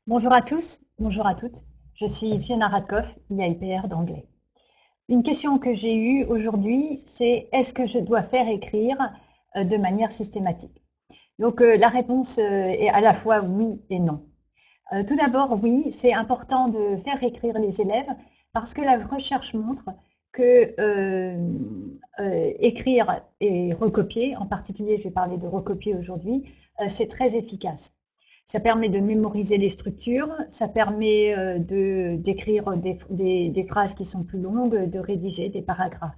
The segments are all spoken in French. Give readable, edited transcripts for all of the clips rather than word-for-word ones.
Bonjour à tous, bonjour à toutes. Je suis Fiona Radkoff, IAIPR d'anglais. Une question que j'ai eue aujourd'hui, c'est est-ce que je dois faire écrire de manière systématique? Donc la réponse est à la fois oui et non. Tout d'abord, oui, c'est important de faire écrire les élèves parce que la recherche montre que écrire et recopier, en particulier je vais parler de recopier aujourd'hui, c'est très efficace. Ça permet de mémoriser les structures, ça permet d'écrire des phrases qui sont plus longues, de rédiger des paragraphes.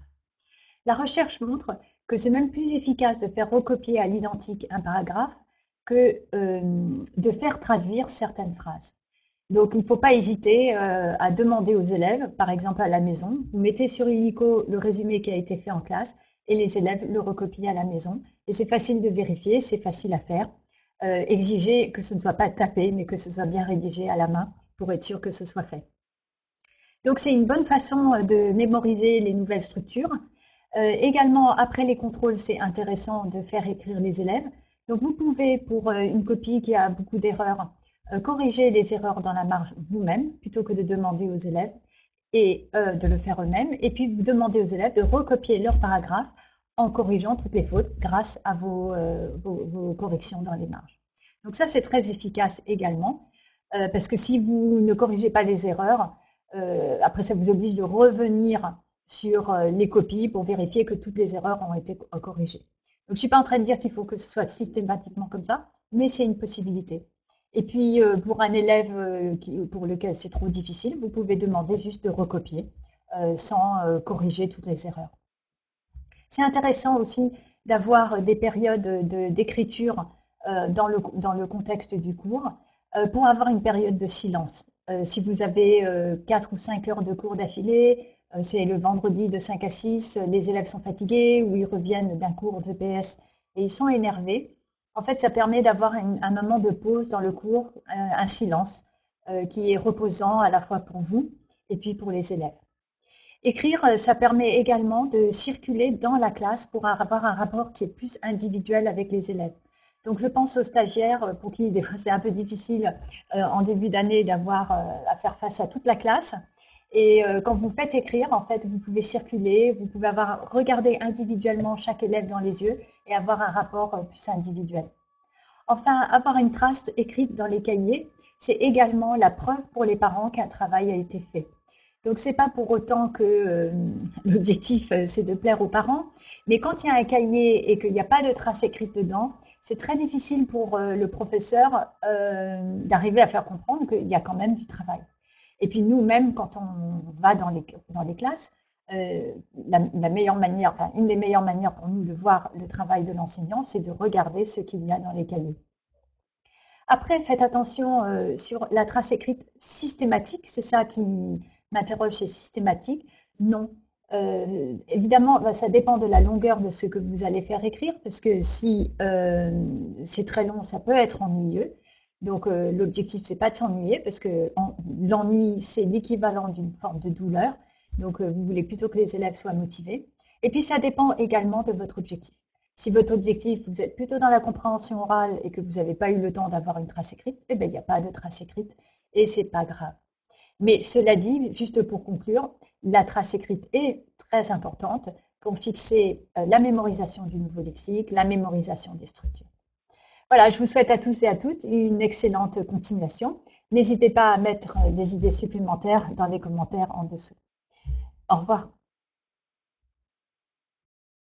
La recherche montre que c'est même plus efficace de faire recopier à l'identique un paragraphe que de faire traduire certaines phrases. Donc, il ne faut pas hésiter à demander aux élèves, par exemple à la maison, vous mettez sur Illico le résumé qui a été fait en classe et les élèves le recopient à la maison. Et c'est facile de vérifier, c'est facile à faire. Exiger que ce ne soit pas tapé, mais que ce soit bien rédigé à la main pour être sûr que ce soit fait. Donc, c'est une bonne façon de mémoriser les nouvelles structures. Également, après les contrôles, c'est intéressant de faire écrire les élèves. Donc, vous pouvez, pour une copie qui a beaucoup d'erreurs, corriger les erreurs dans la marge vous-même, plutôt que de demander aux élèves et de le faire eux-mêmes. Et puis, vous demandez aux élèves de recopier leur paragraphe en corrigeant toutes les fautes grâce à vos corrections dans les marges. Donc ça, c'est très efficace également, parce que si vous ne corrigez pas les erreurs, après, ça vous oblige de revenir sur les copies pour vérifier que toutes les erreurs ont été corrigées. Donc, je ne suis pas en train de dire qu'il faut que ce soit systématiquement comme ça, mais c'est une possibilité. Et puis, pour un élève pour lequel c'est trop difficile, vous pouvez demander juste de recopier sans corriger toutes les erreurs. C'est intéressant aussi d'avoir des périodes d'écriture dans le contexte du cours pour avoir une période de silence. Si vous avez 4 ou 5 heures de cours d'affilée, c'est le vendredi de 5 à 6, les élèves sont fatigués ou ils reviennent d'un cours de PS et ils sont énervés. En fait, ça permet d'avoir un moment de pause dans le cours, un silence qui est reposant à la fois pour vous et puis pour les élèves. Écrire, ça permet également de circuler dans la classe pour avoir un rapport qui est plus individuel avec les élèves. Donc, je pense aux stagiaires pour qui des fois c'est un peu difficile en début d'année d'avoir à faire face à toute la classe. Et quand vous faites écrire, en fait, vous pouvez circuler, vous pouvez regarder individuellement chaque élève dans les yeux et avoir un rapport plus individuel. Enfin, avoir une trace écrite dans les cahiers, c'est également la preuve pour les parents qu'un travail a été fait. Donc, ce n'est pas pour autant que l'objectif, c'est de plaire aux parents, mais quand il y a un cahier et qu'il n'y a pas de trace écrite dedans, c'est très difficile pour le professeur d'arriver à faire comprendre qu'il y a quand même du travail. Et puis nous-mêmes, quand on va dans les classes, la meilleure manière, enfin, une des meilleures manières pour nous de voir le travail de l'enseignant, c'est de regarder ce qu'il y a dans les cahiers. Après, faites attention sur la trace écrite systématique, c'est ça qui m'interroge, c'est systématique. Non. Évidemment, ça dépend de la longueur de ce que vous allez faire écrire, parce que si c'est très long, ça peut être ennuyeux. Donc l'objectif, c'est pas de s'ennuyer, parce que l'ennui, c'est l'équivalent d'une forme de douleur. Donc vous voulez plutôt que les élèves soient motivés. Et puis ça dépend également de votre objectif. Si votre objectif, vous êtes plutôt dans la compréhension orale et que vous n'avez pas eu le temps d'avoir une trace écrite, eh bien, il n'y a pas de trace écrite et c'est pas grave. Mais cela dit, juste pour conclure, la trace écrite est très importante pour fixer la mémorisation du nouveau lexique, la mémorisation des structures. Voilà, je vous souhaite à tous et à toutes une excellente continuation. N'hésitez pas à mettre des idées supplémentaires dans les commentaires en dessous. Au revoir.